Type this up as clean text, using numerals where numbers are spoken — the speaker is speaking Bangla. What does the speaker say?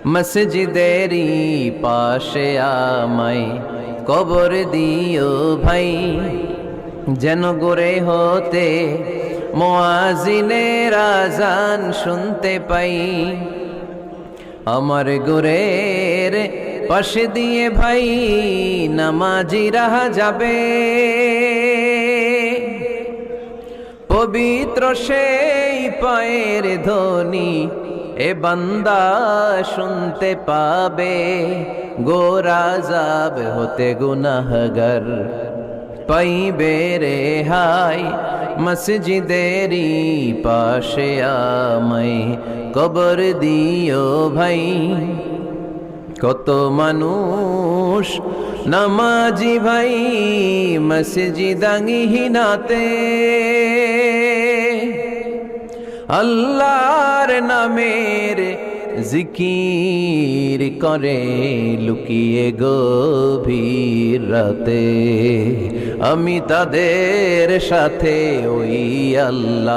মসজিদেরই পাশে আমায় কবর দিও ভাই, যেন গড়ে হতে মুয়াজ্জিনের আযান শুনতে পাই। আমার গোরের পাশে দিয়ে ভাই নামাজিরা যাবে, পবিত্র সেই পায়ের ধ্বনি এ বান্দা শুনতে পাবে। গোরাজাব হতে গুনাহগার পাইবে রেহাই, মসজিদেরই পাশে আমায় কবর দিও ভাই। কত মানুষ নামাজি ভাই মসজিদাঙ্গিহীনাতে, আল্লাহর নামের জিকির করে লুকিয়ে গভীর রাতে। আমি তাদের সাথে ওই আল্লাহ